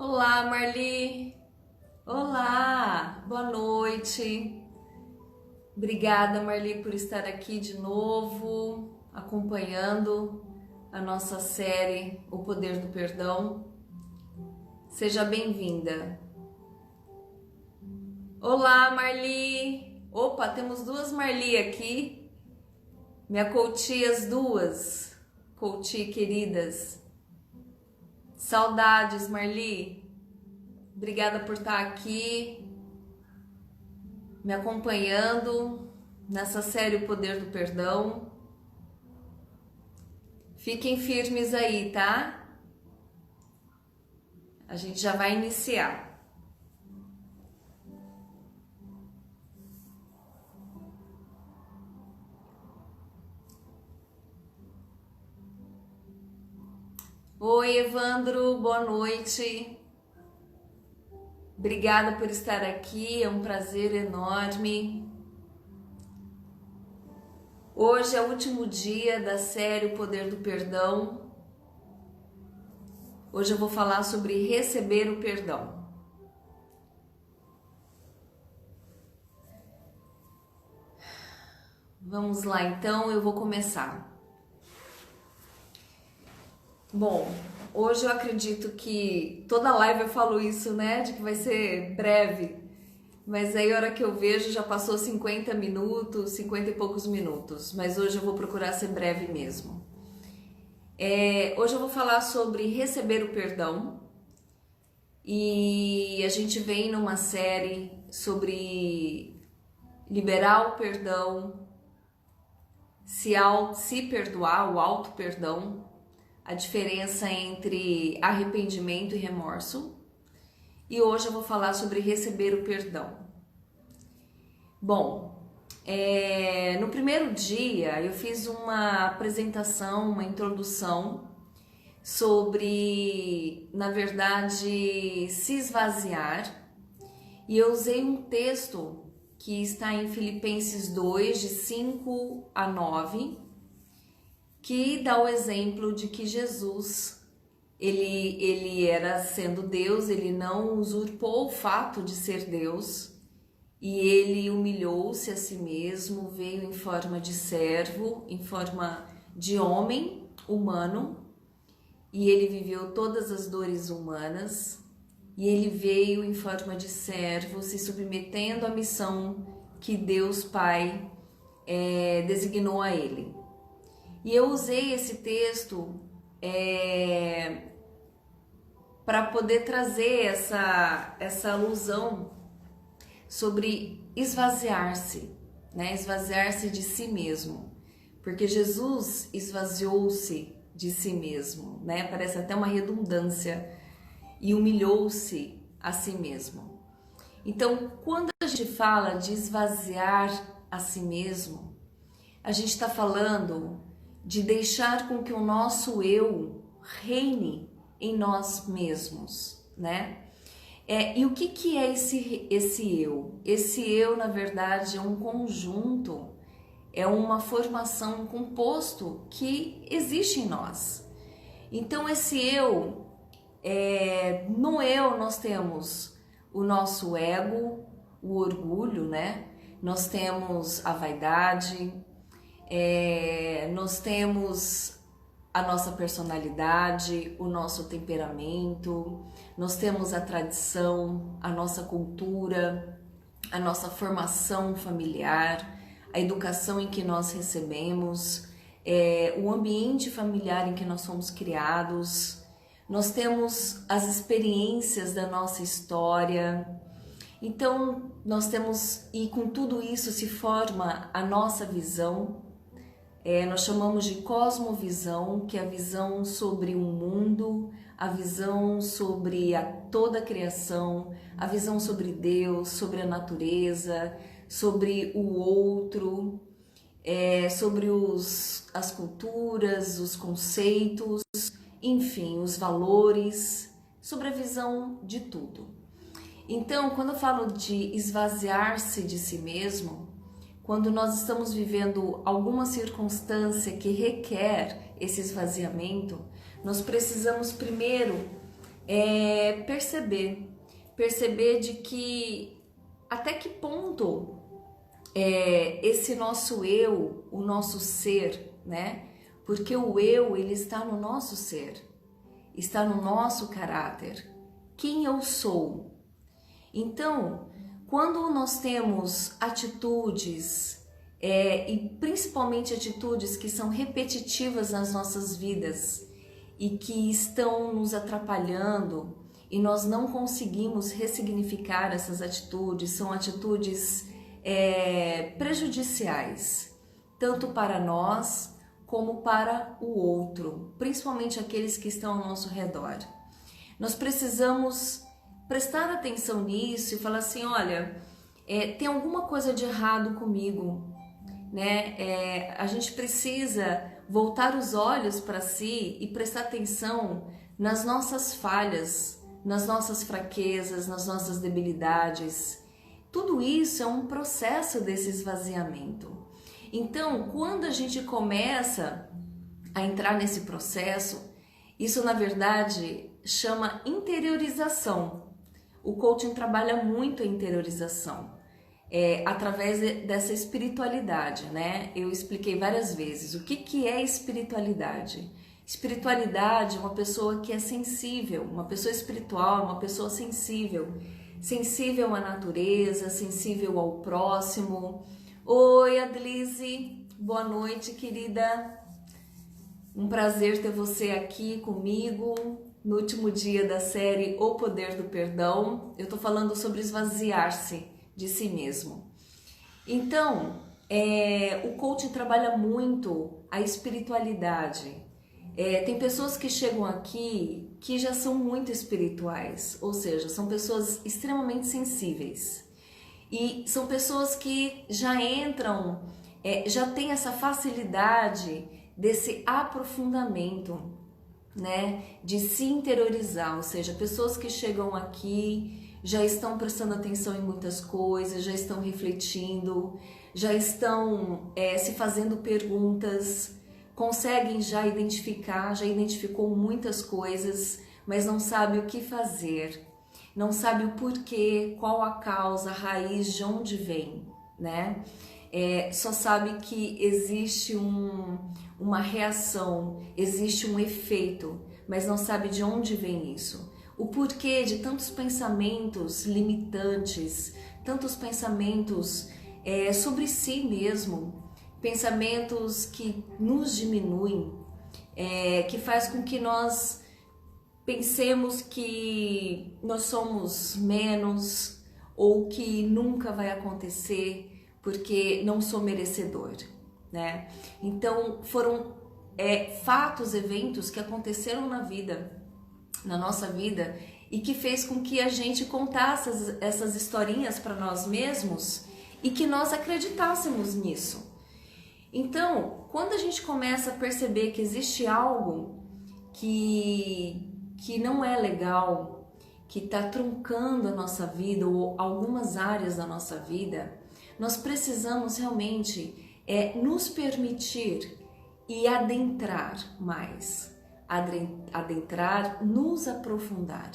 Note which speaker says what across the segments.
Speaker 1: Olá, Marli. Olá, boa noite. Obrigada, Marli, por estar aqui de novo, acompanhando a nossa série O Poder do Perdão. Seja bem-vinda. Olá, Marli. Opa, temos duas Marli aqui. Minha coach, as duas. Coach queridas. Saudades, Marli. Obrigada por estar aqui, me acompanhando nessa série O Poder do Perdão. Fiquem firmes aí, tá? A gente já vai iniciar. Oi, Evandro, boa noite. Obrigada por estar aqui, é um prazer enorme. Hoje é o último dia da série O Poder do Perdão. Hoje eu vou falar sobre receber o perdão. Vamos lá, então, eu vou começar. Bom, hoje eu acredito que toda live eu falo isso, né? De que vai ser breve. Mas aí a hora que eu vejo já passou 50 minutos, 50 e poucos minutos. Mas hoje eu vou procurar ser breve mesmo. Hoje eu vou falar sobre receber o perdão. E a gente vem numa série sobre liberar o perdão, se perdoar, o auto-perdão. A diferença entre arrependimento e remorso. E hoje eu vou falar sobre receber o perdão. Bom, no primeiro dia eu fiz uma apresentação, uma introdução sobre, na verdade, se esvaziar. E eu usei um texto que está em Filipenses 2, de 5 a 9, que dá o exemplo de que Jesus, ele era sendo Deus, ele não usurpou o fato de ser Deus, e ele humilhou-se a si mesmo, veio em forma de servo, em forma de homem humano, e ele viveu todas as dores humanas, e ele veio em forma de servo, se submetendo à missão que Deus Pai designou a ele. E eu usei esse texto para poder trazer essa alusão sobre esvaziar-se, né? Esvaziar-se de si mesmo. Porque Jesus esvaziou-se de si mesmo, né? Parece até uma redundância. E humilhou-se a si mesmo. Então, quando a gente fala de esvaziar a si mesmo, a gente está falando de deixar com que o nosso eu reine em nós mesmos, né? E o que é esse eu? Esse eu, na verdade, é um conjunto, é uma formação, um composto que existe em nós. Então, esse eu, no eu nós temos o nosso ego, o orgulho, né? Nós temos a vaidade, nós temos a nossa personalidade, o nosso temperamento, nós temos a tradição, a nossa cultura, a nossa formação familiar, a educação em que nós recebemos, o ambiente familiar em que nós fomos criados, nós temos as experiências da nossa história. Então nós temos, e com tudo isso se forma a nossa visão. Nós chamamos de cosmovisão, que é a visão sobre o mundo, a visão sobre toda a criação, a visão sobre Deus, sobre a natureza, sobre o outro, sobre as culturas, os conceitos, enfim, os valores, sobre a visão de tudo. Então, quando eu falo de esvaziar-se de si mesmo, quando nós estamos vivendo alguma circunstância que requer esse esvaziamento, nós precisamos primeiro é perceber de que até que ponto esse nosso eu, o nosso ser, né? Porque o eu, ele está no nosso ser, está no nosso caráter. Quem eu sou? Então, quando nós temos atitudes, e principalmente atitudes que são repetitivas nas nossas vidas e que estão nos atrapalhando e nós não conseguimos ressignificar essas atitudes, são atitudes prejudiciais, tanto para nós como para o outro, principalmente aqueles que estão ao nosso redor. Nós precisamos prestar atenção nisso e falar assim, olha, tem alguma coisa de errado comigo, né? A gente precisa voltar os olhos para si e prestar atenção nas nossas falhas, nas nossas fraquezas, nas nossas debilidades. Tudo isso é um processo desse esvaziamento. Então, quando a gente começa a entrar nesse processo, isso na verdade chama interiorização. O coaching trabalha muito a interiorização, através dessa espiritualidade, né? Eu expliquei várias vezes o que é espiritualidade. Espiritualidade é uma pessoa que é sensível, uma pessoa espiritual, uma pessoa sensível, sensível à natureza, sensível ao próximo. Oi, Adlise, boa noite, querida. Um prazer ter você aqui comigo no último dia da série O Poder do Perdão. Eu tô falando sobre esvaziar-se de si mesmo. Então, o coaching trabalha muito a espiritualidade. Tem pessoas que chegam aqui que já são muito espirituais, ou seja, são pessoas extremamente sensíveis. E são pessoas que já entram, já tem essa facilidade desse aprofundamento, né? De se interiorizar, ou seja, pessoas que chegam aqui já estão prestando atenção em muitas coisas, já estão refletindo, já estão se fazendo perguntas, conseguem já identificou muitas coisas, mas não sabe o que fazer, não sabe o porquê, qual a causa, a raiz, de onde vem, né? Só sabe que existe uma reação, existe um efeito, mas não sabe de onde vem isso. O porquê de tantos pensamentos limitantes, tantos pensamentos sobre si mesmo, pensamentos que nos diminuem, que faz com que nós pensemos que nós somos menos ou que nunca vai acontecer porque não sou merecedor, né? Então foram fatos, eventos que aconteceram na nossa vida e que fez com que a gente contasse essas historinhas para nós mesmos e que nós acreditássemos nisso. Então, quando a gente começa a perceber que existe algo que não é legal, que está truncando a nossa vida ou algumas áreas da nossa vida, nós precisamos realmente nos permitir e adentrar mais, adentrar, nos aprofundar.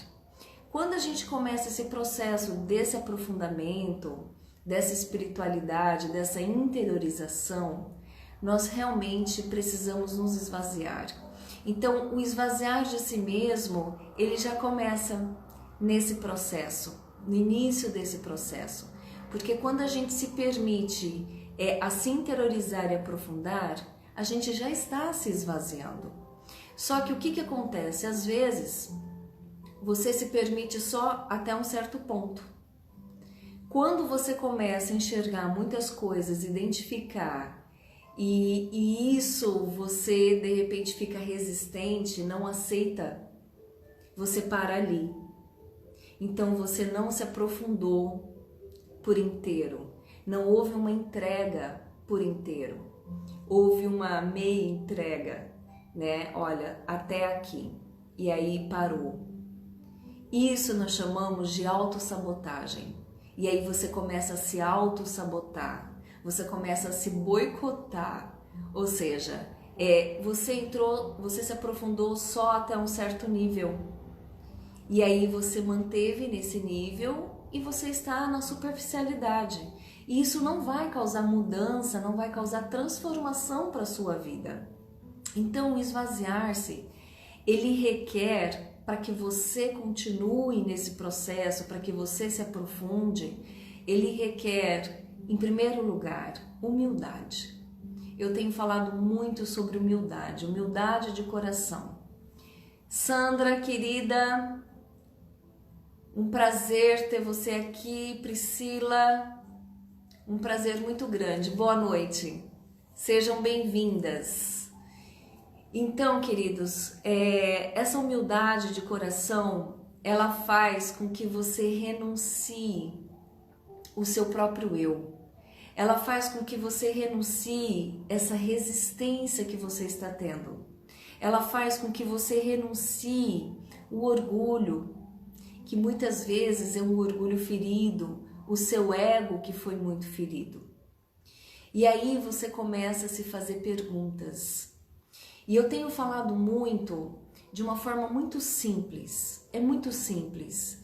Speaker 1: Quando a gente começa esse processo desse aprofundamento, dessa espiritualidade, dessa interiorização, nós realmente precisamos nos esvaziar. Então, o esvaziar de si mesmo, ele já começa nesse processo, no início desse processo. Porque quando a gente se permite a se interiorizar e aprofundar, a gente já está se esvaziando. Só que o que acontece? Às vezes, você se permite só até um certo ponto. Quando você começa a enxergar muitas coisas, identificar, e isso você de repente fica resistente, não aceita, você para ali. Então você não se aprofundou por inteiro, não houve uma entrega por inteiro, houve uma meia entrega, né? Olha, até aqui, e aí parou. Isso nós chamamos de autossabotagem. E aí você começa a se autossabotar, você começa a se boicotar, ou seja, você se aprofundou só até um certo nível. E aí você manteve nesse nível e você está na superficialidade. E isso não vai causar mudança, não vai causar transformação para a sua vida. Então, o esvaziar-se, ele requer, para que você continue nesse processo, para que você se aprofunde, ele requer, em primeiro lugar, humildade. Eu tenho falado muito sobre humildade, humildade de coração. Sandra, querida, um prazer ter você aqui. Priscila, um prazer muito grande. Boa noite. Sejam bem-vindas. Então, queridos, essa humildade de coração, ela faz com que você renuncie o seu próprio eu. Ela faz com que você renuncie essa resistência que você está tendo. Ela faz com que você renuncie o orgulho, que muitas vezes é um orgulho ferido, o seu ego que foi muito ferido. E aí você começa a se fazer perguntas. E eu tenho falado muito, de uma forma muito simples, é muito simples.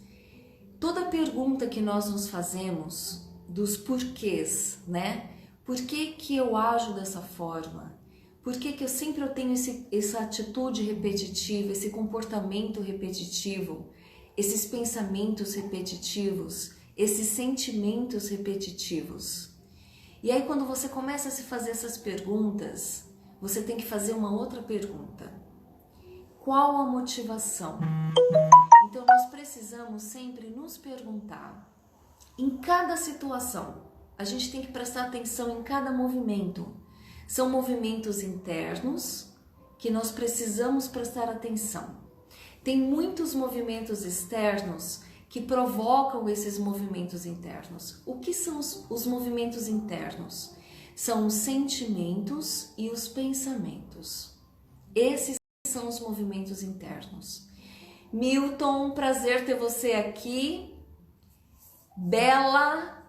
Speaker 1: Toda pergunta que nós nos fazemos, dos porquês, né? Por que que eu ajo dessa forma? Por que que eu sempre tenho essa atitude repetitiva, esse comportamento repetitivo, esses pensamentos repetitivos, esses sentimentos repetitivos? E aí quando você começa a se fazer essas perguntas, você tem que fazer uma outra pergunta. Qual a motivação? Então nós precisamos sempre nos perguntar, em cada situação, a gente tem que prestar atenção em cada movimento. São movimentos internos que nós precisamos prestar atenção. Tem muitos movimentos externos que provocam esses movimentos internos. O que são os movimentos internos? São os sentimentos e os pensamentos. Esses são os movimentos internos. Milton, prazer ter você aqui. Bela,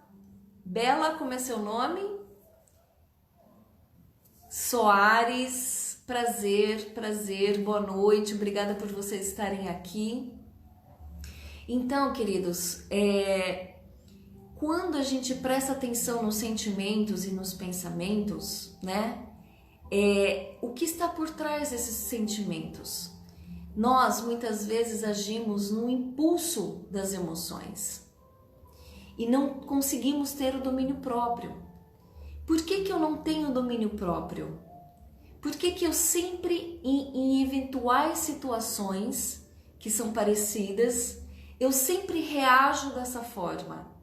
Speaker 1: como é seu nome? Soares, prazer, boa noite, obrigada por vocês estarem aqui. Então, queridos, quando a gente presta atenção nos sentimentos e nos pensamentos, né? O que está por trás desses sentimentos? Nós, muitas vezes, agimos no impulso das emoções e não conseguimos ter o domínio próprio. Por que que eu não tenho domínio próprio? Por que que eu sempre, em eventuais situações que são parecidas, eu sempre reajo dessa forma?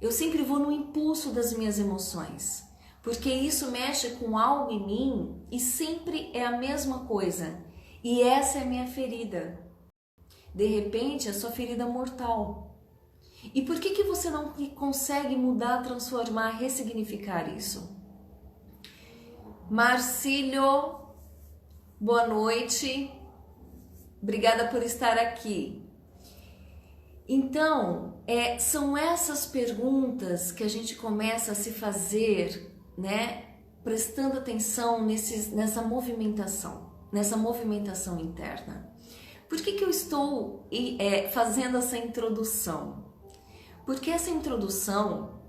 Speaker 1: Eu sempre vou no impulso das minhas emoções, porque isso mexe com algo em mim e sempre é a mesma coisa. E essa é a minha ferida. De repente, é a sua ferida mortal. E por que que você não consegue mudar, transformar, ressignificar isso? Marcílio, boa noite. Obrigada por estar aqui. Então, são essas perguntas que a gente começa a se fazer, né? Prestando atenção nessa movimentação interna. Por que que eu estou fazendo essa introdução? Porque essa introdução,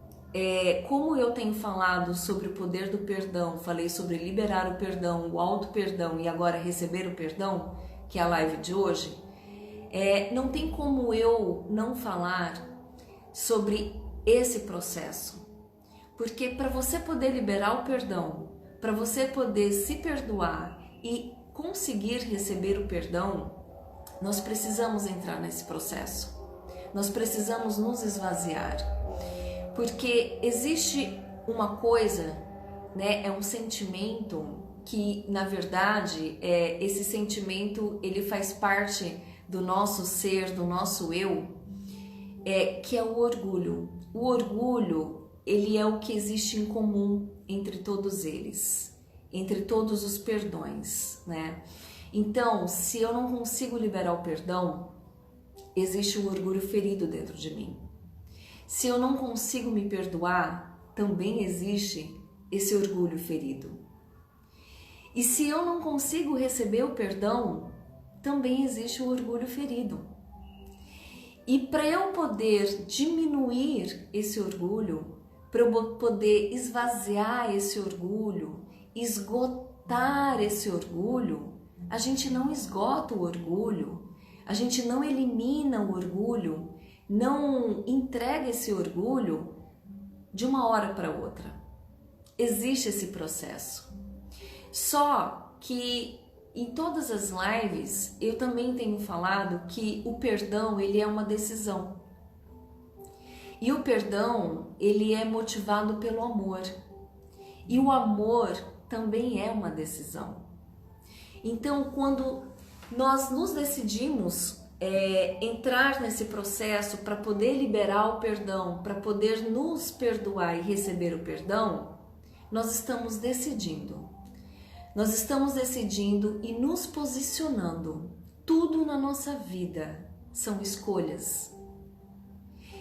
Speaker 1: como eu tenho falado sobre o poder do perdão, falei sobre liberar o perdão, o auto-perdão e agora receber o perdão, que é a live de hoje, não tem como eu não falar sobre esse processo. Porque para você poder liberar o perdão, para você poder se perdoar e conseguir receber o perdão, nós precisamos entrar nesse processo. Nós precisamos nos esvaziar, porque existe uma coisa, né? É um sentimento que, na verdade, esse sentimento ele faz parte do nosso ser, do nosso eu, que é o orgulho. O orgulho, ele é o que existe em comum entre todos eles, entre todos os perdões, né? Então, se eu não consigo liberar o perdão, existe um orgulho ferido dentro de mim. Se eu não consigo me perdoar, também existe esse orgulho ferido. E se eu não consigo receber o perdão, também existe o orgulho ferido. E para eu poder diminuir esse orgulho, para eu poder esvaziar esse orgulho, esgotar esse orgulho, a gente não esgota o orgulho, a gente não elimina o orgulho, não entrega esse orgulho de uma hora para outra. Existe esse processo. Só que em todas as lives eu também tenho falado que o perdão, ele é uma decisão. E o perdão, ele é motivado pelo amor. E o amor também é uma decisão. Então, quando nós nos decidimos entrar nesse processo para poder liberar o perdão, para poder nos perdoar e receber o perdão, nós estamos decidindo. Nós estamos decidindo e nos posicionando. Tudo na nossa vida são escolhas.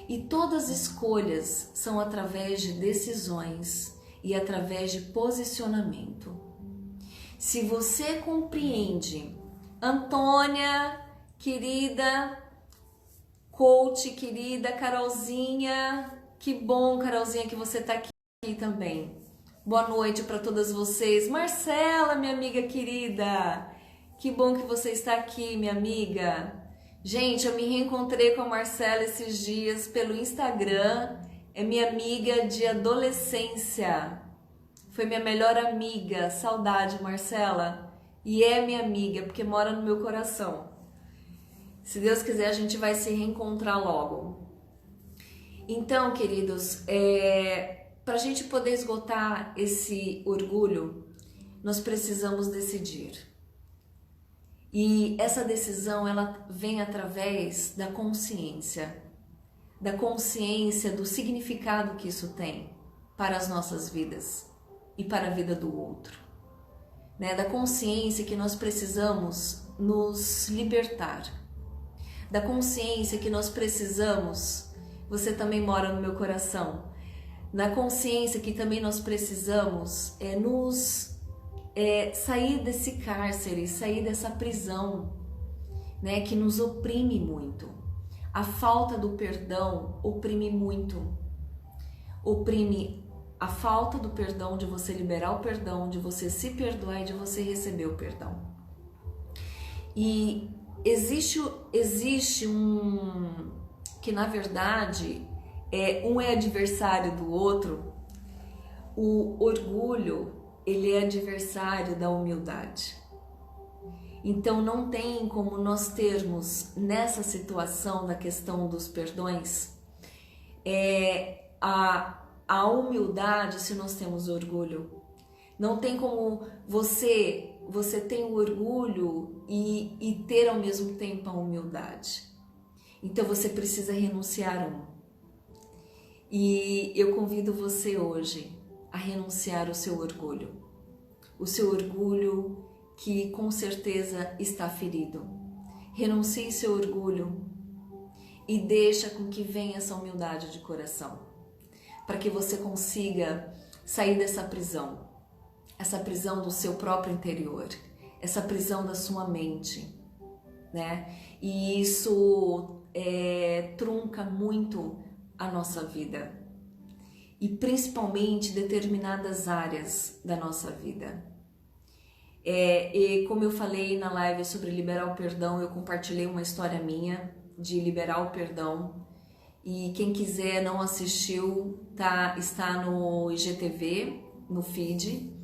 Speaker 1: E todas as escolhas são através de decisões e através de posicionamento. Se você compreende, Antônia, querida, coach, querida Carolzinha, que bom, Carolzinha, que você está aqui também. Boa noite para todas vocês. Marcela, minha amiga querida, que bom que você está aqui, minha amiga. Gente, eu me reencontrei com a Marcela esses dias pelo Instagram. É minha amiga de adolescência. Foi minha melhor amiga. Saudade, Marcela. E é minha amiga, porque mora no meu coração. Se Deus quiser, a gente vai se reencontrar logo. Então, queridos, para a gente poder esgotar esse orgulho, nós precisamos decidir. E essa decisão, ela vem através da consciência do significado que isso tem para as nossas vidas e para a vida do outro, né? Da consciência que nós precisamos nos libertar, da consciência que nós precisamos, você também mora no meu coração, na consciência que também nós precisamos sair desse cárcere, sair dessa prisão, né, que nos oprime muito. A falta do perdão oprime muito. Oprime a falta do perdão, de você liberar o perdão, de você se perdoar e de você receber o perdão. E existe que na verdade um é adversário do outro. O orgulho, ele é adversário da humildade. Então não tem como nós termos nessa situação da questão dos perdões a humildade se nós temos orgulho. Não tem como você ter o orgulho e ter ao mesmo tempo a humildade. Então você precisa renunciar a um. E eu convido você hoje a renunciar ao seu orgulho. O seu orgulho que com certeza está ferido. Renuncie seu orgulho e deixa com que venha essa humildade de coração, para que você consiga sair dessa prisão, essa prisão do seu próprio interior, essa prisão da sua mente, né? E isso trunca muito a nossa vida, e principalmente determinadas áreas da nossa vida. E como eu falei na live sobre liberar o perdão, eu compartilhei uma história minha de liberar o perdão, e quem quiser não assistiu, está no IGTV, no feed.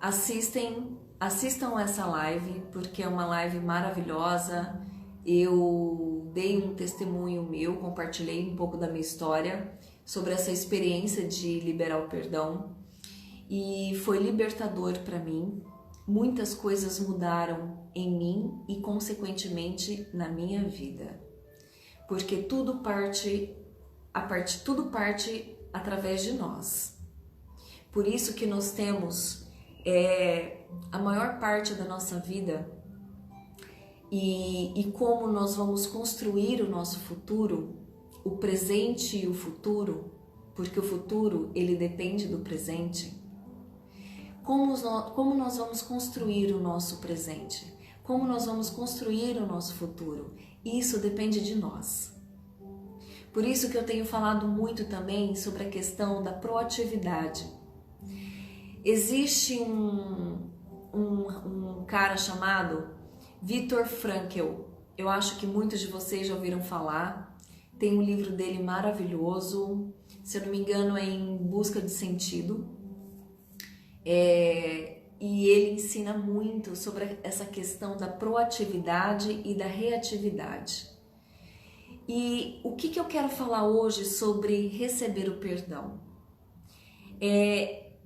Speaker 1: Assistam essa live, porque é uma live maravilhosa. Eu dei um testemunho meu, compartilhei um pouco da minha história sobre essa experiência de liberar o perdão, e foi libertador para mim. Muitas coisas mudaram em mim e consequentemente na minha vida, porque tudo parte através de nós. Por isso que nós temos a maior parte da nossa vida, e como nós vamos construir o nosso futuro, o presente e o futuro, porque o futuro ele depende do presente. Como nós vamos construir o nosso presente? Como nós vamos construir o nosso futuro? Isso depende de nós. Por isso que eu tenho falado muito também sobre a questão da proatividade. Existe um cara chamado Viktor Frankl. Eu acho que muitos de vocês já ouviram falar. Tem um livro dele maravilhoso, se eu não me engano é Em Busca de Sentido. E ele ensina muito sobre essa questão da proatividade e da reatividade. E o que eu quero falar hoje sobre receber o perdão?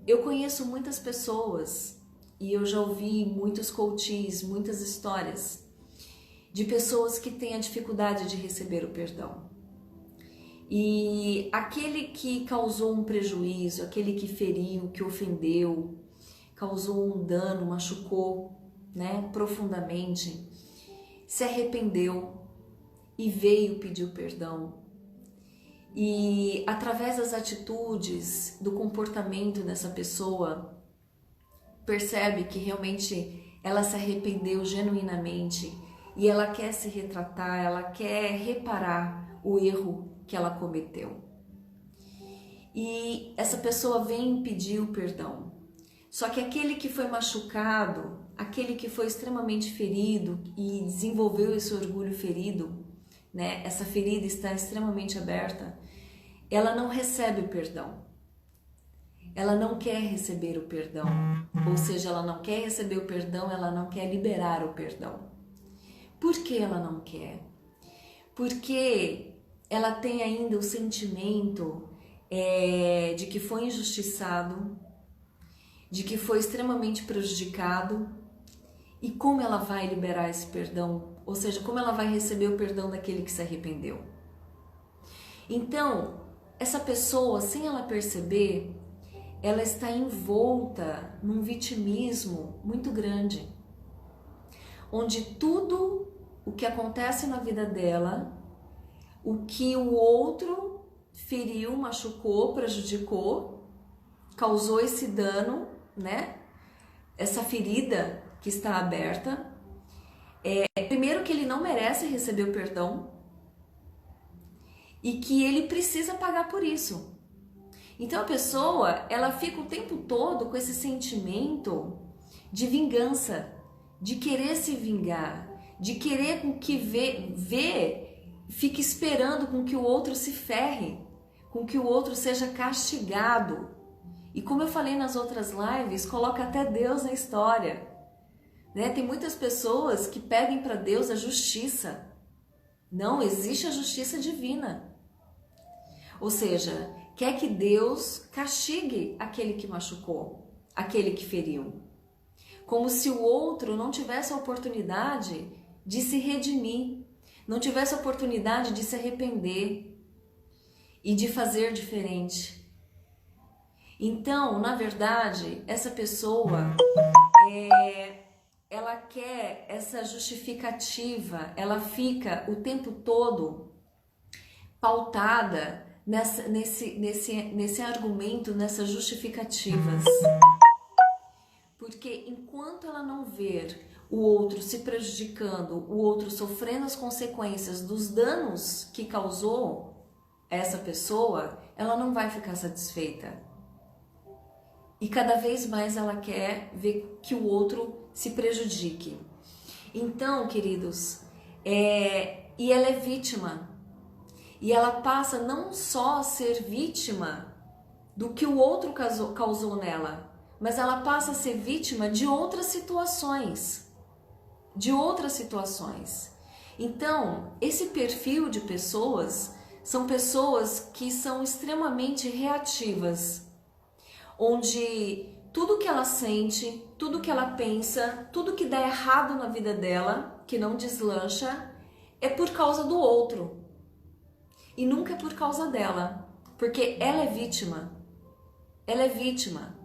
Speaker 1: Eu conheço muitas pessoas e eu já ouvi muitos coaches, muitas histórias de pessoas que têm a dificuldade de receber o perdão. E aquele que causou um prejuízo, aquele que feriu, que ofendeu, causou um dano, machucou, né, profundamente, se arrependeu e veio pedir o perdão. E através das atitudes, do comportamento dessa pessoa, percebe que realmente ela se arrependeu genuinamente e ela quer se retratar, ela quer reparar o erro que ela cometeu. E essa pessoa vem pedir o perdão. Só que aquele que foi machucado, aquele que foi extremamente ferido e desenvolveu esse orgulho ferido, né? Essa ferida está extremamente aberta, ela não recebe o perdão. Ela não quer receber o perdão. Ou seja, ela não quer receber o perdão, ela não quer liberar o perdão. Por que ela não quer? Porque ela tem ainda o sentimento de que foi injustiçado, de que foi extremamente prejudicado. E como ela vai liberar esse perdão? Ou seja, como ela vai receber o perdão daquele que se arrependeu? Então, essa pessoa, sem ela perceber, ela está envolta num vitimismo muito grande, onde tudo o que acontece na vida dela, o que o outro feriu, machucou, prejudicou, causou esse dano, né? Essa ferida que está aberta. Primeiro que ele não merece receber o perdão e que ele precisa pagar por isso. Então a pessoa, ela fica o tempo todo com esse sentimento de vingança, de querer se vingar, de querer com que fique esperando com que o outro se ferre, com que o outro seja castigado. E como eu falei nas outras lives, coloca até Deus na história, né? Tem muitas pessoas que pedem para Deus a justiça. Não, existe a justiça divina. Ou seja, quer que Deus castigue aquele que machucou, aquele que feriu. Como se o outro não tivesse a oportunidade de se redimir, não tivesse a oportunidade de se arrepender e de fazer diferente. Então, na verdade, essa pessoa, ela quer essa justificativa, ela fica o tempo todo pautada nesse argumento, nessas justificativas. Porque enquanto ela não ver o outro se prejudicando, o outro sofrendo as consequências dos danos que causou essa pessoa, ela não vai ficar satisfeita. E cada vez mais ela quer ver que o outro se prejudique. Então, queridos, e ela é vítima. E ela passa não só a ser vítima do que o outro causou nela, mas ela passa a ser vítima de outras situações. Então, esse perfil de pessoas são pessoas que são extremamente reativas, onde tudo que ela sente, tudo que ela pensa, tudo que dá errado na vida dela, que não deslancha, é por causa do outro. E nunca é por causa dela, porque ela é vítima. Ela é vítima.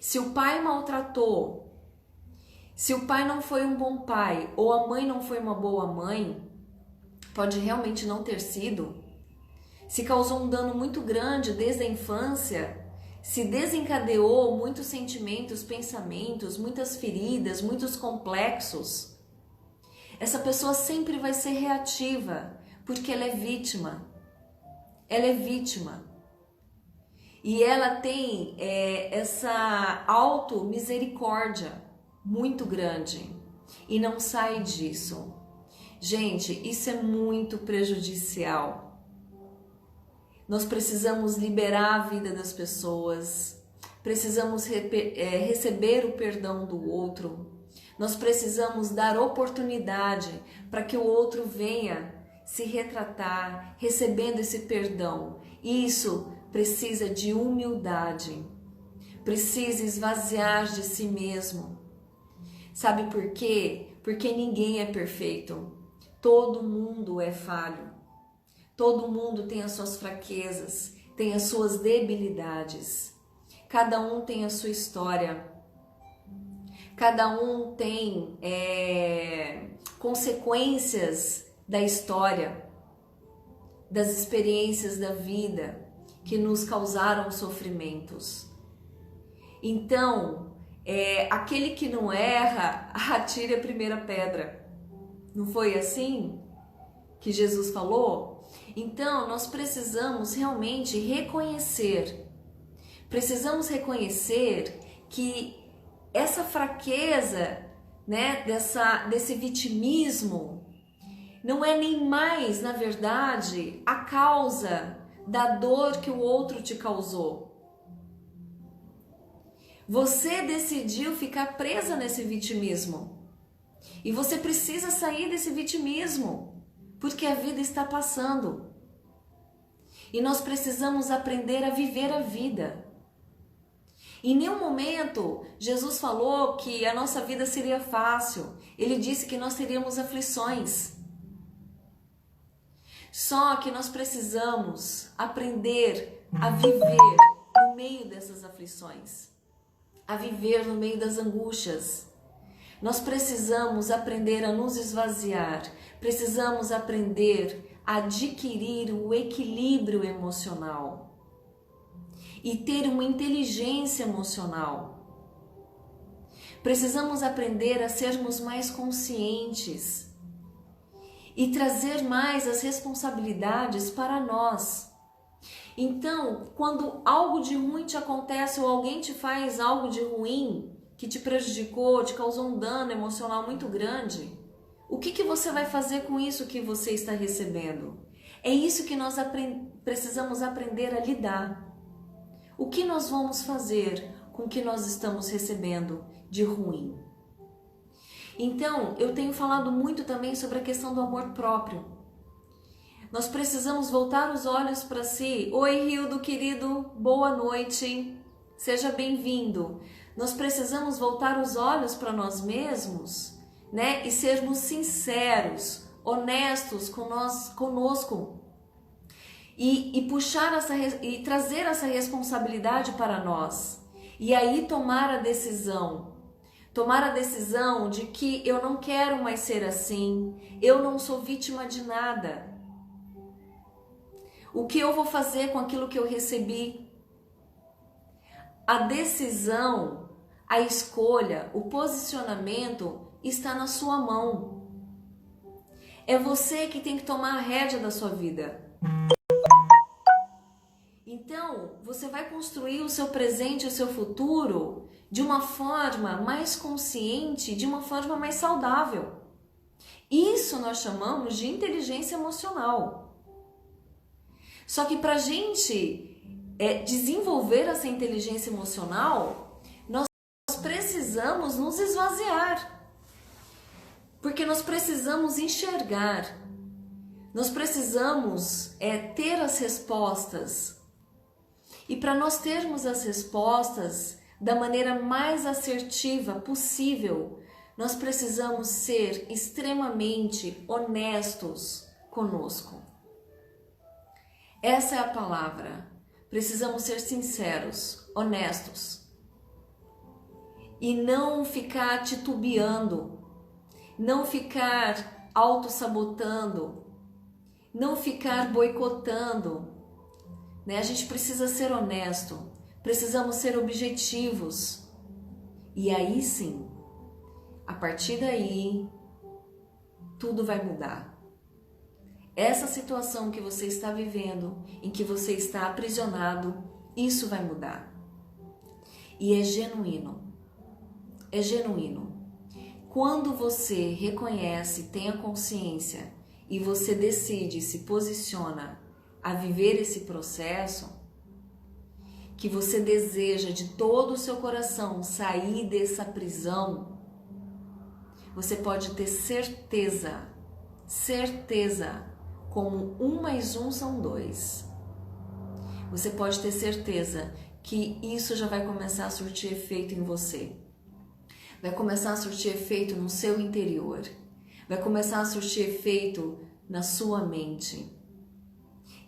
Speaker 1: Se o pai maltratou, se o pai não foi um bom pai, ou a mãe não foi uma boa mãe, pode realmente não ter sido, se causou um dano muito grande desde a infância, se desencadeou muitos sentimentos, pensamentos, muitas feridas, muitos complexos, essa pessoa sempre vai ser reativa, porque ela é vítima. ela é vítima. E ela tem essa auto-misericórdia muito grande e não sai disso. Gente, isso é muito prejudicial. Nós precisamos liberar a vida das pessoas, precisamos receber o perdão do outro, nós precisamos dar oportunidade para que o outro venha se retratar, recebendo esse perdão. Isso precisa de humildade, precisa esvaziar de si mesmo. Sabe por quê? Porque ninguém é perfeito, todo mundo é falho, todo mundo tem as suas fraquezas, tem as suas debilidades, cada um tem a sua história, cada um tem consequências da história, das experiências da vida que nos causaram sofrimentos. Então, aquele que não erra, atire a primeira pedra. Não foi assim que Jesus falou? Então, nós precisamos realmente reconhecer. Precisamos reconhecer que essa fraqueza, né, desse vitimismo, não é nem mais, na verdade, a causa da dor que o outro te causou. Você decidiu ficar presa nesse vitimismo. E você precisa sair desse vitimismo, porque a vida está passando. E nós precisamos aprender a viver a vida. Em nenhum momento Jesus falou que a nossa vida seria fácil. Ele disse que nós teríamos aflições. Só que nós precisamos aprender a viver no meio dessas aflições, a viver no meio das angústias. Nós precisamos aprender a nos esvaziar, precisamos aprender a adquirir o equilíbrio emocional e ter uma inteligência emocional. Precisamos aprender a sermos mais conscientes e trazer mais as responsabilidades para nós. Então, quando algo de ruim te acontece ou alguém te faz algo de ruim, que te prejudicou, te causou um dano emocional muito grande, o que você vai fazer com isso que você está recebendo? É isso que nós precisamos aprender a lidar. O que nós vamos fazer com o que nós estamos recebendo de ruim? Então, eu tenho falado muito também sobre a questão do amor próprio. Nós precisamos voltar os olhos para si. Oi, Rildo, querido, boa noite, seja bem-vindo. Nós precisamos voltar os olhos para nós mesmos, né? E sermos sinceros, honestos conosco. E puxar e trazer essa responsabilidade para nós. E aí tomar a decisão de que eu não quero mais ser assim, eu não sou vítima de nada. O que eu vou fazer com aquilo que eu recebi? A decisão, a escolha, o posicionamento está na sua mão. É você que tem que tomar a rédea da sua vida. Então, você vai construir o seu presente e o seu futuro de uma forma mais consciente, de uma forma mais saudável. Isso nós chamamos de inteligência emocional. Só que para a gente desenvolver essa inteligência emocional, nós precisamos nos esvaziar. Porque nós precisamos enxergar. Nós precisamos ter as respostas. E para nós termos as respostas da maneira mais assertiva possível, nós precisamos ser extremamente honestos conosco. Essa é a palavra. Precisamos ser sinceros, honestos. E não ficar titubeando, não ficar auto-sabotando, não ficar boicotando. A gente precisa ser honesto, precisamos ser objetivos. E aí sim, a partir daí, tudo vai mudar. essa situação que você está vivendo, em que você está aprisionado, isso vai mudar. E é genuíno. É genuíno. Quando você reconhece, tem a consciência e você decide, se posiciona a viver esse processo, que você deseja de todo o seu coração sair dessa prisão, você pode ter certeza, como 1 mais 1 são 2. Você pode ter certeza que isso já vai começar a surtir efeito em você. Vai começar a surtir efeito no seu interior. Vai começar a surtir efeito na sua mente.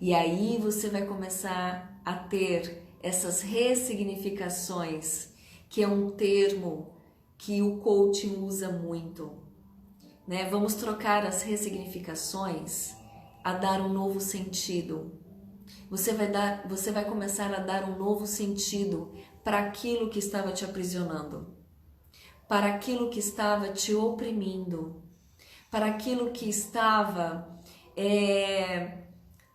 Speaker 1: E aí você vai começar a ter essas ressignificações, que é um termo que o coaching usa muito, né? Vamos trocar as ressignificações a dar um novo sentido. Você vai começar a dar um novo sentido para aquilo que estava te aprisionando, para aquilo que estava te oprimindo, para aquilo que estava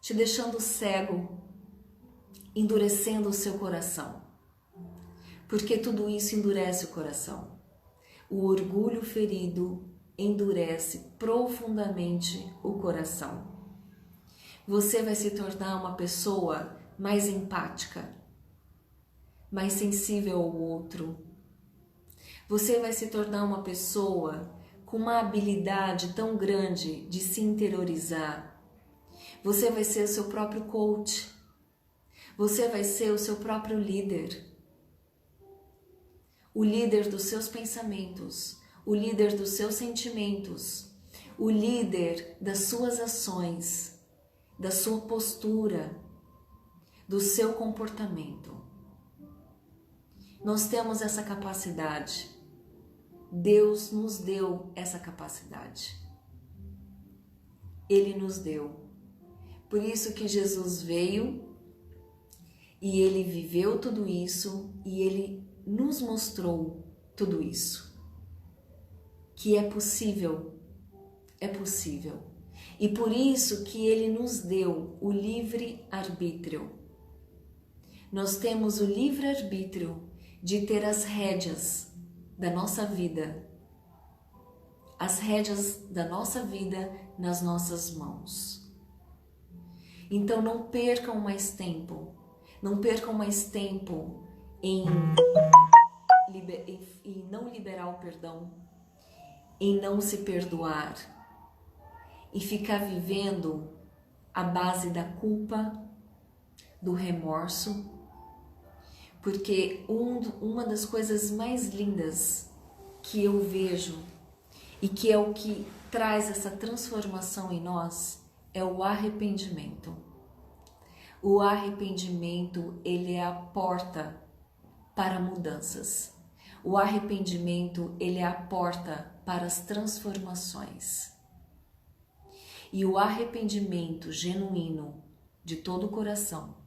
Speaker 1: te deixando cego, endurecendo o seu coração. Porque tudo isso endurece o coração. O orgulho ferido endurece profundamente o coração. Você vai se tornar uma pessoa mais empática, mais sensível ao outro. Você vai se tornar uma pessoa com uma habilidade tão grande de se interiorizar. Você vai ser o seu próprio coach. Você vai ser o seu próprio líder. O líder dos seus pensamentos, o líder dos seus sentimentos, o líder das suas ações, da sua postura, do seu comportamento. Nós temos essa capacidade. Deus nos deu essa capacidade. Ele nos deu. Por isso que Jesus veio e ele viveu tudo isso e ele nos mostrou tudo isso. Que é possível. É possível. E por isso que ele nos deu o livre-arbítrio. Nós temos o livre-arbítrio de ter as rédeas da nossa vida. As rédeas da nossa vida nas nossas mãos. Então não percam mais tempo. Não percam mais tempo em não liberar o perdão, em não se perdoar e ficar vivendo à base da culpa, do remorso, porque uma das coisas mais lindas que eu vejo e que é o que traz essa transformação em nós é o arrependimento. O arrependimento, ele é a porta para mudanças. O arrependimento, ele é a porta para as transformações. E o arrependimento genuíno de todo o coração,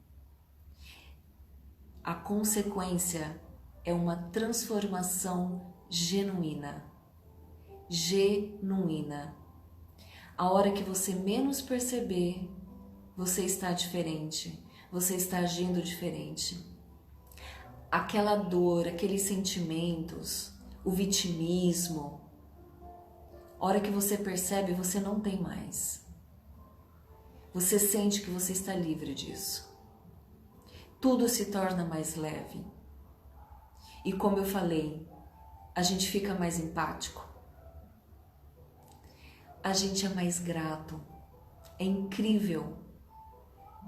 Speaker 1: a consequência é uma transformação genuína. Genuína. A hora que você menos perceber, você está diferente, você está agindo diferente. Aquela dor, aqueles sentimentos, o vitimismo, a hora que você percebe, você não tem mais. Você sente que você está livre disso. Tudo se torna mais leve. E como eu falei, a gente fica mais empático. A gente é mais grato. É incrível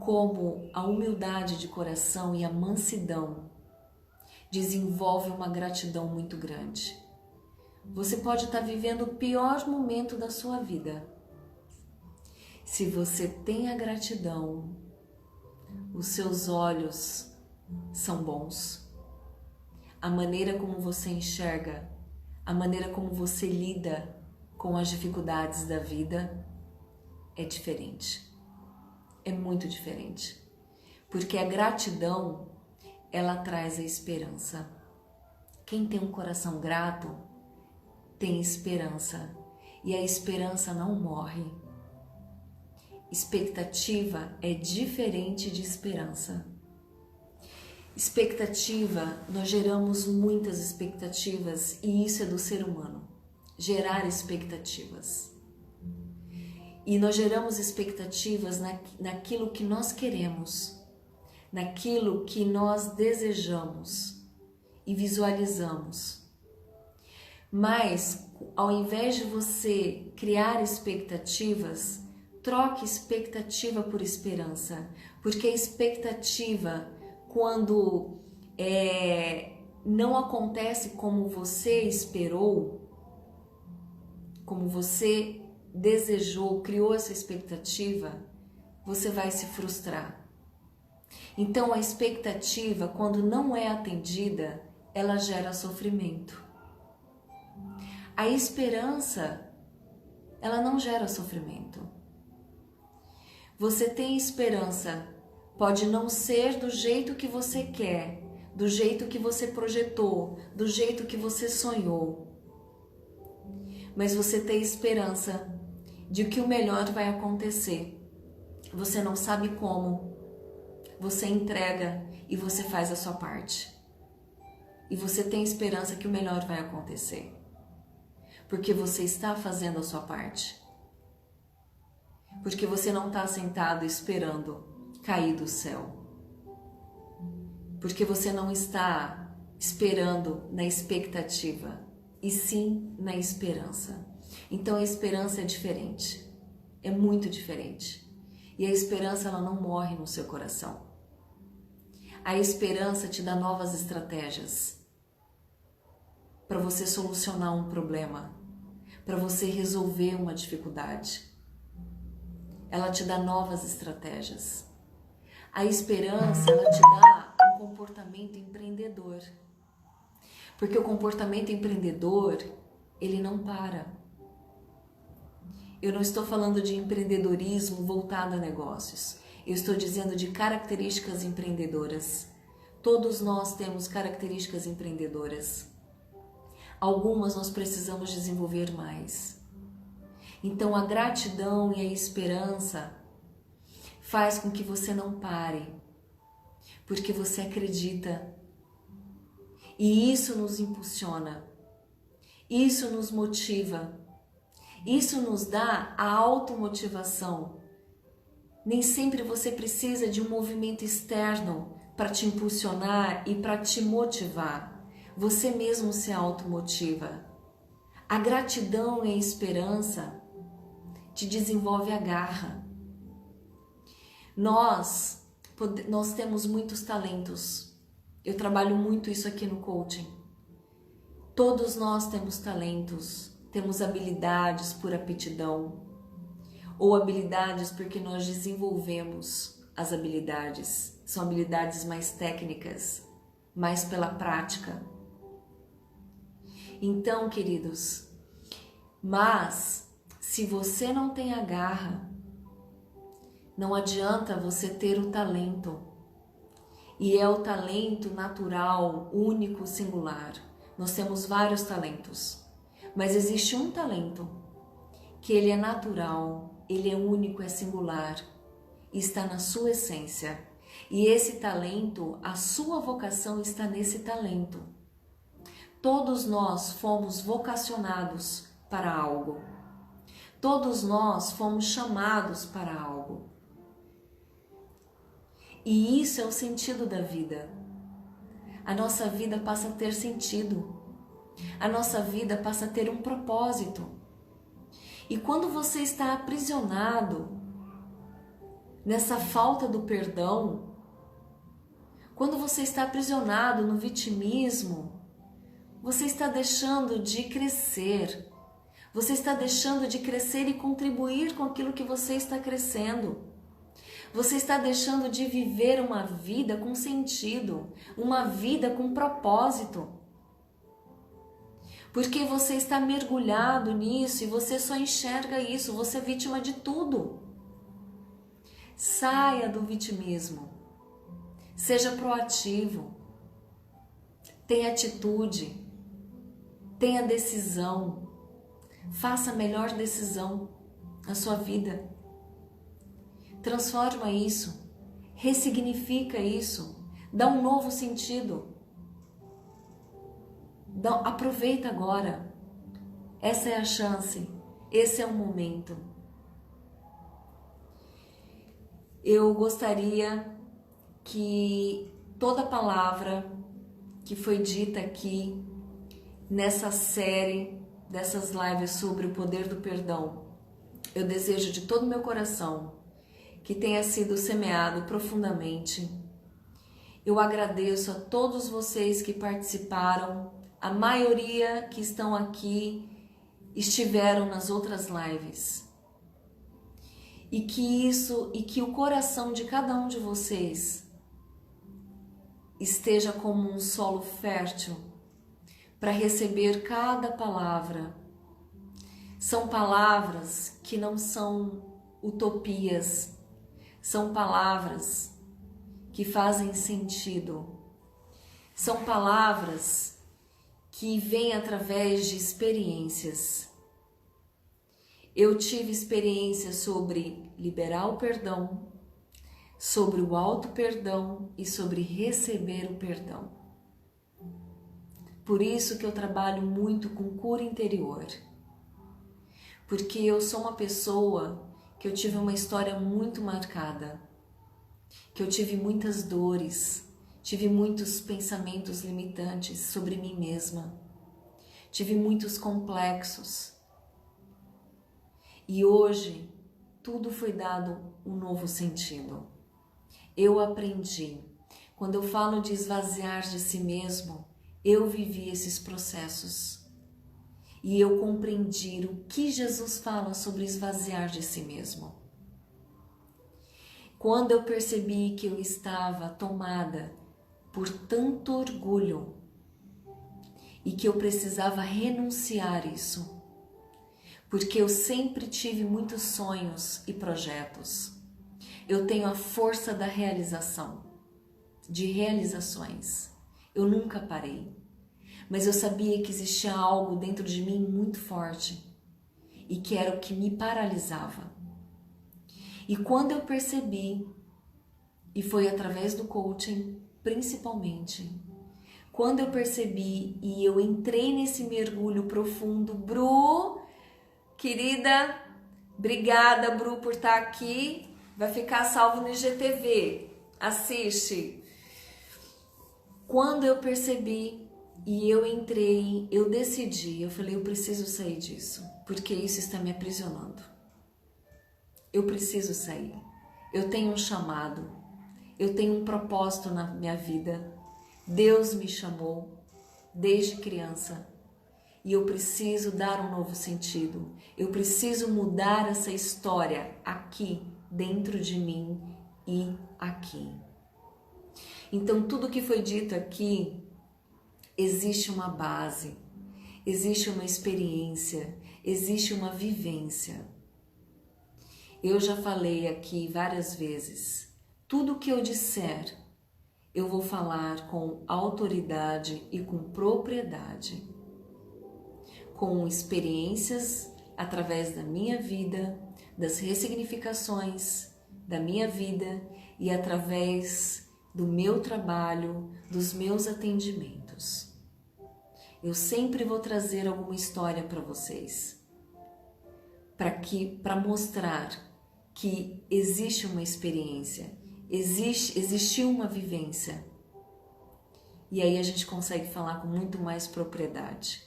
Speaker 1: como a humildade de coração e a mansidão desenvolve uma gratidão muito grande. Você pode estar vivendo o pior momento da sua vida. Se você tem a gratidão, os seus olhos são bons. A maneira como você enxerga, a maneira como você lida com as dificuldades da vida é diferente. É muito diferente. Porque a gratidão, ela traz a esperança. Quem tem um coração grato, tem esperança. E a esperança não morre. expectativa é diferente de esperança. Expectativa, nós geramos muitas expectativas e isso é do ser humano, gerar expectativas. E nós geramos expectativas naquilo que nós queremos, naquilo que nós desejamos e visualizamos. Mas, ao invés de você criar expectativas, troque expectativa por esperança, porque a expectativa, quando não acontece como você esperou, como você desejou, criou essa expectativa, você vai se frustrar. Então, a expectativa, quando não é atendida, ela gera sofrimento. A esperança, ela não gera sofrimento. Você tem esperança, pode não ser do jeito que você quer, do jeito que você projetou, do jeito que você sonhou. Mas você tem esperança de que o melhor vai acontecer. Você não sabe como, você entrega e você faz a sua parte. E você tem esperança que o melhor vai acontecer, porque você está fazendo a sua parte. Porque você não está sentado esperando cair do céu. Porque você não está esperando na expectativa, e sim na esperança. Então a esperança é diferente, é muito diferente. E a esperança, ela não morre no seu coração. A esperança te dá novas estratégias para você solucionar um problema, para você resolver uma dificuldade. Ela te dá novas estratégias. A esperança, ela te dá um comportamento empreendedor. Porque o comportamento empreendedor, ele não para. Eu não estou falando de empreendedorismo voltado a negócios. Eu estou dizendo de características empreendedoras. Todos nós temos características empreendedoras. Algumas nós precisamos desenvolver mais. Então a gratidão e a esperança faz com que você não pare, porque você acredita. E isso nos impulsiona, isso nos motiva, isso nos dá a automotivação. Nem sempre você precisa de um movimento externo para te impulsionar e para te motivar. Você mesmo se automotiva. A gratidão e a esperança te desenvolve a garra. Nós temos muitos talentos. Eu trabalho muito isso aqui no coaching. Todos nós temos talentos, temos habilidades por aptidão, ou habilidades porque nós desenvolvemos as habilidades. São habilidades mais técnicas, mais pela prática. Então, queridos, mas se você não tem a garra, não adianta você ter o talento. E é o talento natural, único, singular. Nós temos vários talentos, mas existe um talento que ele é natural, ele é único, é singular, e está na sua essência. E esse talento, a sua vocação está nesse talento. Todos nós fomos vocacionados para algo. Todos nós fomos chamados para algo. E isso é o sentido da vida. A nossa vida passa a ter sentido. A nossa vida passa a ter um propósito. E quando você está aprisionado nessa falta do perdão, quando você está aprisionado no vitimismo, você está deixando de crescer. Você está deixando de crescer e contribuir com aquilo que você está crescendo. Você está deixando de viver uma vida com sentido, uma vida com propósito. Porque você está mergulhado nisso e você só enxerga isso, você é vítima de tudo. Saia do vitimismo. Seja proativo. Tenha atitude. Tenha decisão. Faça a melhor decisão na sua vida. Transforma isso, ressignifica isso, dá um novo sentido. Aproveita agora. Essa é a chance, esse é o momento. Eu gostaria que toda palavra que foi dita aqui nessa série dessas lives sobre o poder do perdão, eu desejo de todo o meu coração que tenha sido semeado profundamente. Eu agradeço a todos vocês que participaram, a maioria que estão aqui estiveram nas outras lives. E que o coração de cada um de vocês esteja como um solo fértil para receber cada palavra. São palavras que não são utopias, são palavras que fazem sentido, são palavras que vêm através de experiências. Eu tive experiência sobre liberar o perdão, sobre o auto-perdão e sobre receber o perdão. Por isso que eu trabalho muito com cura interior. Porque eu sou uma pessoa que eu tive uma história muito marcada, que eu tive muitas dores, tive muitos pensamentos limitantes sobre mim mesma, tive muitos complexos. E hoje tudo foi dado um novo sentido. Eu aprendi. Quando eu falo de esvaziar de si mesmo, eu vivi esses processos. E eu compreendi o que Jesus fala sobre esvaziar de si mesmo. Quando eu percebi que eu estava tomada por tanto orgulho e que eu precisava renunciar isso, porque eu sempre tive muitos sonhos e projetos. Eu tenho a força da realização, de realizações. Eu nunca parei, mas eu sabia que existia algo dentro de mim muito forte e que era o que me paralisava. E quando eu percebi, e foi através do coaching principalmente, quando eu percebi e eu entrei nesse mergulho profundo, Bru, querida, obrigada, Bru, por estar aqui. Vai ficar salvo no IGTV. Assiste. Quando eu percebi e eu entrei, eu decidi, eu falei, eu preciso sair disso, porque isso está me aprisionando. Eu preciso sair. Eu tenho um chamado. Eu tenho um propósito na minha vida. Deus me chamou desde criança. E eu preciso dar um novo sentido. Eu preciso mudar essa história aqui, dentro de mim e aqui. Então, tudo que foi dito aqui, existe uma base, existe uma experiência, existe uma vivência. Eu já falei aqui várias vezes, tudo que eu disser, eu vou falar com autoridade e com propriedade. Com experiências através da minha vida, das ressignificações da minha vida e através do meu trabalho, dos meus atendimentos. Eu sempre vou trazer alguma história para vocês, para mostrar que existe uma experiência, existiu uma vivência. E aí a gente consegue falar com muito mais propriedade.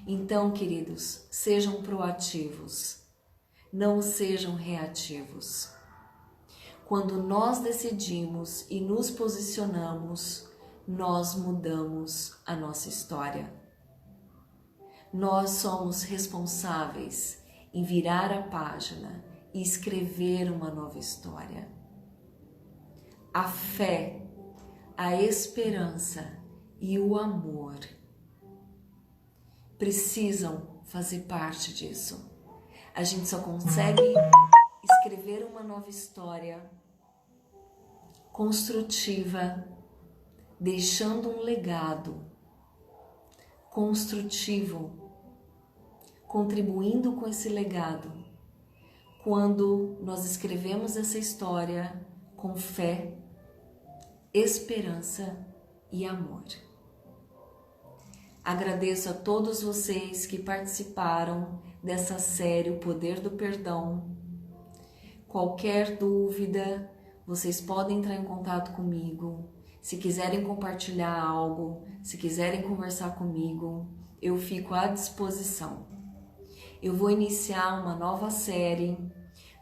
Speaker 1: Então, queridos, sejam proativos, não sejam reativos. Quando nós decidimos e nos posicionamos, nós mudamos a nossa história. Nós somos responsáveis em virar a página e escrever uma nova história. A fé, a esperança e o amor precisam fazer parte disso. A gente só consegue escrever uma nova história construtiva, deixando um legado construtivo, contribuindo com esse legado, quando nós escrevemos essa história com fé, esperança e amor. Agradeço a todos vocês que participaram dessa série O Poder do Perdão. Qualquer dúvida, vocês podem entrar em contato comigo. Se quiserem compartilhar algo, se quiserem conversar comigo, eu fico à disposição. Eu vou iniciar uma nova série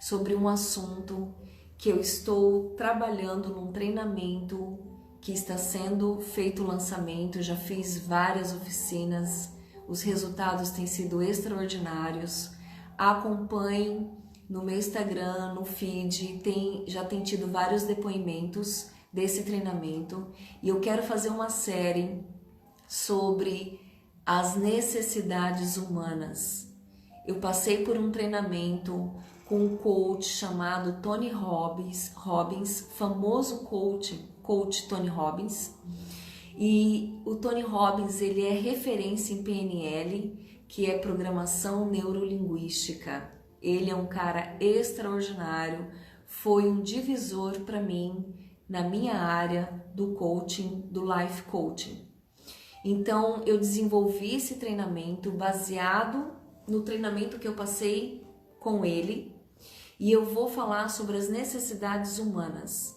Speaker 1: sobre um assunto que eu estou trabalhando num treinamento que está sendo feito o lançamento. Já fiz várias oficinas, os resultados têm sido extraordinários. Acompanhem no meu Instagram, no feed, já tem tido vários depoimentos desse treinamento e eu quero fazer uma série sobre as necessidades humanas. Eu passei por um treinamento com um coach chamado Tony Robbins, famoso coach Tony Robbins. E o Tony Robbins, ele é referência em PNL, que é Programação Neurolinguística. Ele é um cara extraordinário, foi um divisor para mim na minha área do coaching, do life coaching. Então, eu desenvolvi esse treinamento baseado no treinamento que eu passei com ele, e eu vou falar sobre as necessidades humanas,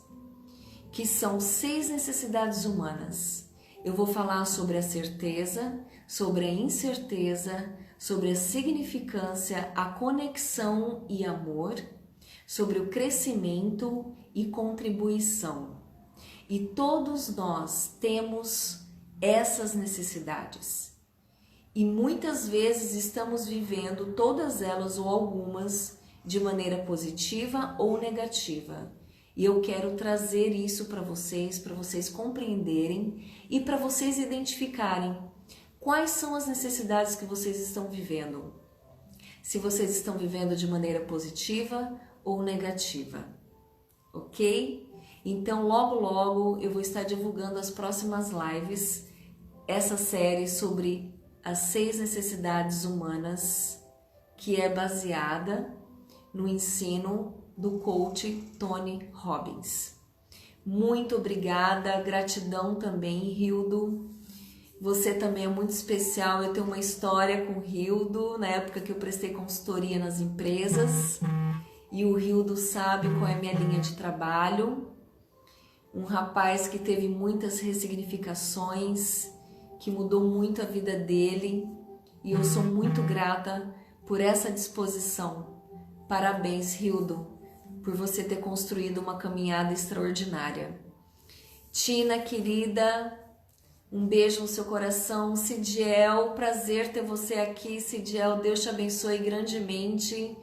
Speaker 1: que são 6 necessidades humanas. Eu vou falar sobre a certeza, sobre a incerteza, sobre a significância, a conexão e amor, sobre o crescimento e contribuição. E todos nós temos essas necessidades. E muitas vezes estamos vivendo todas elas ou algumas de maneira positiva ou negativa. E eu quero trazer isso para vocês compreenderem e para vocês identificarem quais são as necessidades que vocês estão vivendo. Se vocês estão vivendo de maneira positiva ou negativa, ok? Então logo eu vou estar divulgando as próximas lives, essa série sobre as 6 necessidades humanas, que é baseada no ensino do coach Tony Robbins. Muito obrigada, gratidão também, Hildo. Você também é muito especial. Eu tenho uma história com o Hildo, na época que eu prestei consultoria nas empresas, e o Hildo sabe qual é a minha linha de trabalho. Um rapaz que teve muitas ressignificações, que mudou muito a vida dele, e eu sou muito grata por essa disposição. Parabéns, Hildo, por você ter construído uma caminhada extraordinária. Tina, querida, um beijo no seu coração. Sidiel, prazer ter você aqui. Sidiel, Deus te abençoe grandemente.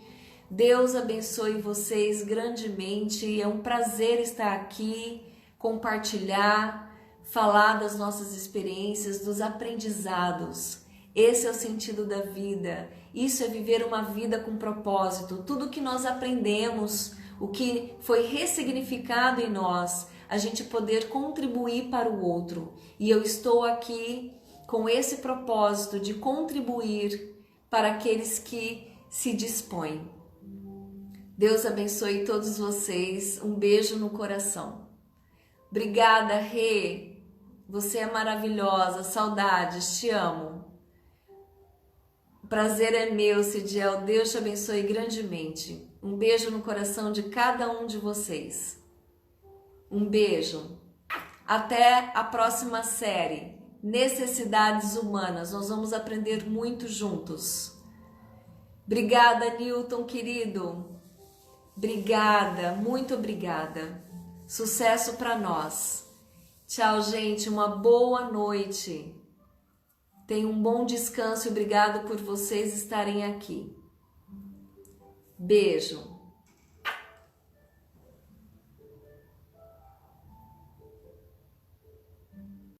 Speaker 1: Deus abençoe vocês grandemente. É um prazer estar aqui, compartilhar, falar das nossas experiências, dos aprendizados. Esse é o sentido da vida. Isso é viver uma vida com propósito. Tudo que nós aprendemos, o que foi ressignificado em nós, a gente poder contribuir para o outro. E eu estou aqui com esse propósito de contribuir para aqueles que se dispõem. Deus abençoe todos vocês. Um beijo no coração. Obrigada, Rê. Você é maravilhosa. Saudades, te amo. O prazer é meu, Sidiel. Deus te abençoe grandemente. Um beijo no coração de cada um de vocês. Um beijo. Até a próxima série. Necessidades humanas. Nós vamos aprender muito juntos. Obrigada, Newton, querido. Obrigada, muito obrigada. Sucesso para nós. Tchau, gente. Uma boa noite. Tenham um bom descanso e obrigado por vocês estarem aqui. Beijo.